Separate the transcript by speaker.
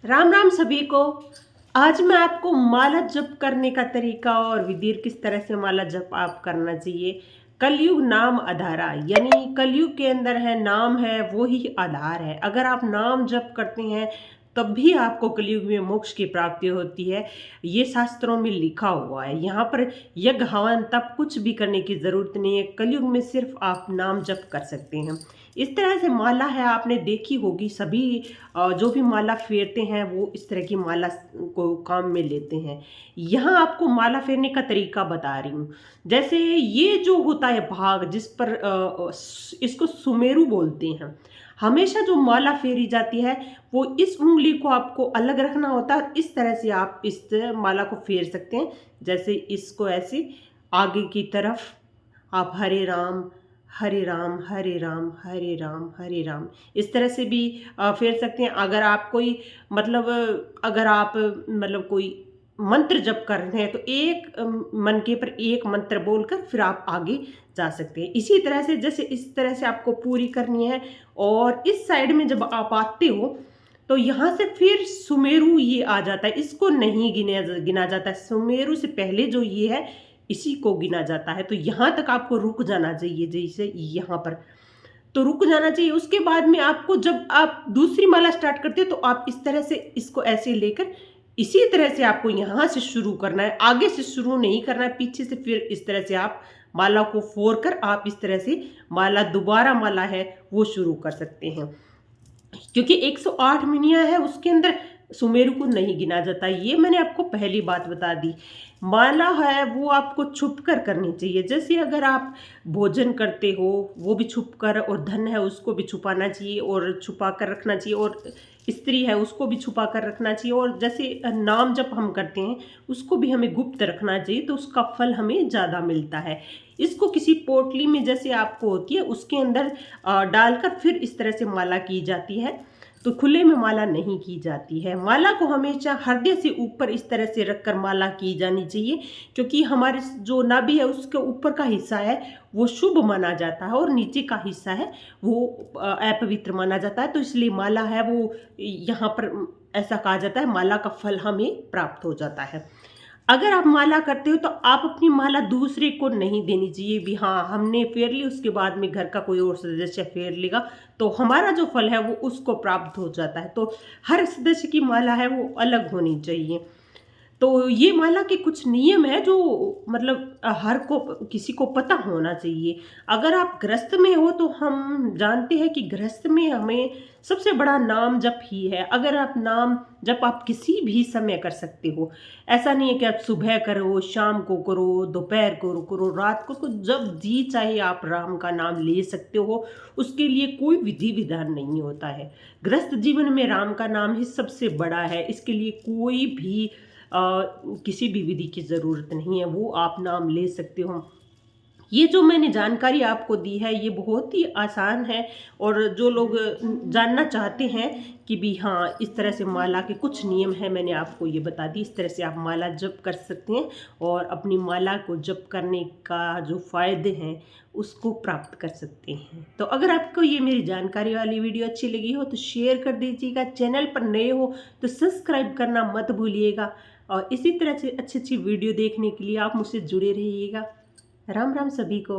Speaker 1: राम राम सभी को। आज मैं आपको माला जप करने का तरीका और विधि किस तरह से माला जप आप करना चाहिए। कलयुग नाम आधारा, यानी कलयुग के अंदर है नाम है वो ही आधार है। अगर आप नाम जप करते हैं तब भी आपको कलयुग में मोक्ष की प्राप्ति होती है। ये शास्त्रों में लिखा हुआ है। यहाँ पर यज्ञ हवन तप कुछ भी करने की जरूरत नहीं है। कलयुग में सिर्फ आप नाम जप कर सकते हैं। इस तरह से माला है, आपने देखी होगी सभी जो भी माला फेरते हैं वो इस तरह की माला को काम में लेते हैं। यहाँ आपको माला फेरने का तरीका बता रही हूँ। जैसे ये जो होता है भाग जिस पर इसको सुमेरु बोलते हैं। हमेशा जो माला फेरी जाती है वो इस उंगली को आपको अलग रखना होता है और इस तरह से आप इस माला को फेर सकते हैं। जैसे इसको ऐसे आगे की तरफ आप हरे राम हरे राम हरे राम हरे राम हरे राम इस तरह से भी फेर सकते हैं। अगर आप कोई अगर आप कोई मंत्र जप कर रहे हैं तो एक मन के पर एक मंत्र बोलकर फिर आप आगे जा सकते हैं। इसी तरह से जैसे इस तरह से आपको पूरी करनी है। और इस साइड में जब आप आते हो तो यहाँ से फिर सुमेरु ये आ जाता है। इसको नहीं गिना जाता है। सुमेरु से पहले जो ये है इसी को गिना जाता है। तो यहाँ तक आपको रुक जाना चाहिए। जैसे यहाँ पर तो रुक जाना चाहिए। उसके बाद में आपको जब आप दूसरी माला स्टार्ट करते हो तो आप इस तरह से इसको ऐसे लेकर इसी तरह से आपको यहाँ से शुरू करना है। आगे से शुरू नहीं करना है, पीछे से फिर इस तरह से आप माला को फोड़ कर आप इस तरह से माला दोबारा माला है वो शुरू कर सकते हैं। क्योंकि 108 मिनिया है उसके अंदर सुमेरु को नहीं गिना जाता। ये मैंने आपको पहली बात बता दी। माला है वो आपको छुप कर करनी चाहिए। जैसे अगर आप भोजन करते हो वो भी छुप कर, और धन है उसको भी छुपाना चाहिए और छुपा कर रखना चाहिए, और स्त्री है उसको भी छुपा कर रखना चाहिए। और जैसे नाम जब हम करते हैं उसको भी हमें गुप्त रखना चाहिए, तो उसका फल हमें ज़्यादा मिलता है। इसको किसी पोटली में जैसे आपको होती है उसके अंदर डालकर फिर इस तरह से माला की जाती है। तो खुले में माला नहीं की जाती है। माला को हमेशा हृदय से ऊपर इस तरह से रखकर माला की जानी चाहिए, क्योंकि हमारे जो नाभि है उसके ऊपर का हिस्सा है वो शुभ माना जाता है और नीचे का हिस्सा है वो अपवित्र माना जाता है। तो इसलिए माला है वो यहाँ पर ऐसा कहा जाता है माला का फल हमें प्राप्त हो जाता है। अगर आप माला करते हो तो आप अपनी माला दूसरे को नहीं देनी चाहिए भी हाँ हमने फेर ली उसके बाद में घर का कोई और सदस्य फेर लेगा तो हमारा जो फल है वो उसको प्राप्त हो जाता है। तो हर सदस्य की माला है वो अलग होनी चाहिए। तो ये माला के कुछ नियम है जो हर को किसी को पता होना चाहिए। अगर आप गृहस्थ में हो तो हम जानते हैं कि गृहस्थ में हमें सबसे बड़ा नाम जप ही है। अगर आप नाम जप आप किसी भी समय कर सकते हो। ऐसा नहीं है कि आप सुबह करो, शाम को करो, दोपहर को करो, रात को जब जी चाहे आप राम का नाम ले सकते हो। उसके लिए कोई विधि विधान नहीं होता है। गृहस्थ जीवन में राम का नाम ही सबसे बड़ा है। इसके लिए कोई भी किसी भी विधि की ज़रूरत नहीं है, वो आप नाम ले सकते हो। ये जो मैंने जानकारी आपको दी है ये बहुत ही आसान है। और जो लोग जानना चाहते हैं कि भी हाँ इस तरह से माला के कुछ नियम हैं मैंने आपको ये बता दी। इस तरह से आप माला जप कर सकते हैं और अपनी माला को जप करने का जो फ़ायदे हैं उसको प्राप्त कर सकते हैं। तो अगर आपको ये मेरी जानकारी वाली वीडियो अच्छी लगी हो तो शेयर कर दीजिएगा। चैनल पर नए हो तो सब्सक्राइब करना मत भूलिएगा। और इसी तरह से अच्छी अच्छी वीडियो देखने के लिए आप मुझसे जुड़े रहिएगा। राम राम सभी को।